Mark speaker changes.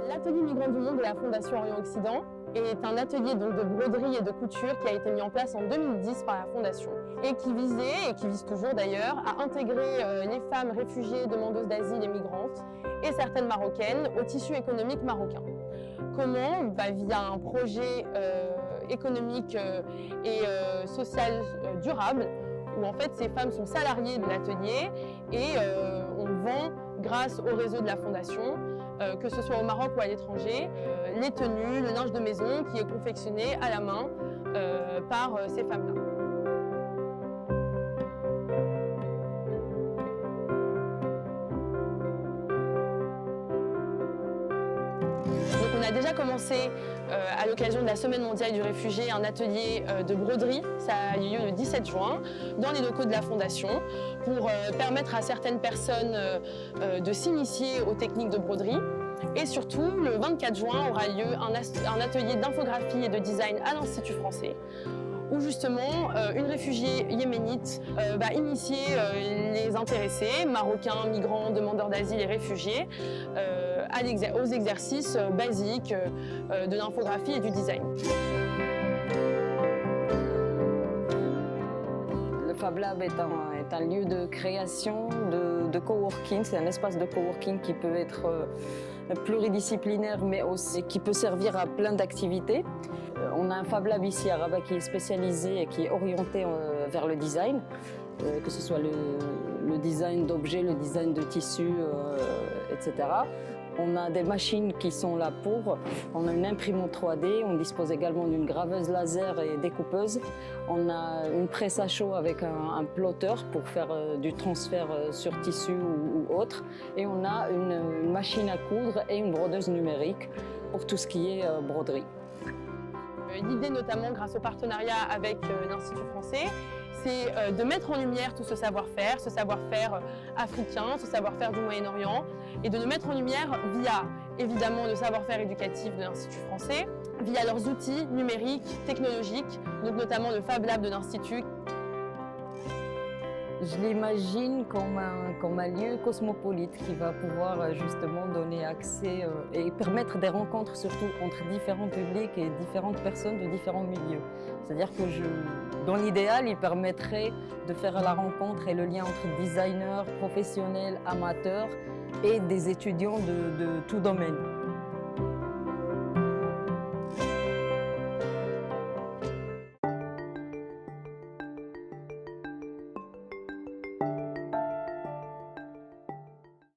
Speaker 1: L'atelier Migrants du Monde de la Fondation Orient-Occident est un atelier donc, de broderie et de couture qui a été mis en place en 2010 par la Fondation et qui visait, et qui vise toujours d'ailleurs, à intégrer les femmes réfugiées, demandeuses d'asile et migrantes et certaines marocaines au tissu économique marocain. Comment? Via un projet économique et social durable où en fait ces femmes sont salariées de l'atelier et on vend grâce au réseau de la Fondation, que ce soit au Maroc ou à l'étranger, les tenues, le linge de maison qui est confectionné à la main par ces femmes-là. Donc on a déjà commencé à l'occasion de la Semaine mondiale du réfugié un atelier de broderie, ça a eu lieu le 17 juin, dans les locaux de la Fondation, pour permettre à certaines personnes de s'initier aux techniques de broderie. Et surtout, le 24 juin aura lieu un atelier d'infographie et de design à l'Institut français, où justement une réfugiée yéménite va initier les intéressés, marocains, migrants, demandeurs d'asile et réfugiés, aux exercices basiques de l'infographie et du design.
Speaker 2: Le Fab Lab est un lieu de création, de coworking. C'est un espace de coworking qui peut être pluridisciplinaire, mais aussi qui peut servir à plein d'activités. On a un Fab Lab ici à Rabat qui est spécialisé et qui est orienté vers le design, que ce soit le design d'objets, le design de tissus, etc. On a des machines qui sont là pour. On a une imprimante 3D, on dispose également d'une graveuse laser et découpeuse. On a une presse à chaud avec un plotter pour faire du transfert sur tissu ou autre. Et on a une machine à coudre et une brodeuse numérique pour tout ce qui est broderie.
Speaker 1: L'idée notamment grâce au partenariat avec l'Institut français, c'est de mettre en lumière tout ce savoir-faire africain, ce savoir-faire du Moyen-Orient, et de le mettre en lumière via évidemment le savoir-faire éducatif de l'Institut français, via leurs outils numériques, technologiques, donc notamment le Fab Lab de l'Institut.
Speaker 2: Je l'imagine comme un lieu cosmopolite qui va pouvoir justement donner accès et permettre des rencontres surtout entre différents publics et différentes personnes de différents milieux. C'est-à-dire que dans l'idéal, il permettrait de faire la rencontre et le lien entre designers, professionnels, amateurs et des étudiants de tout domaine.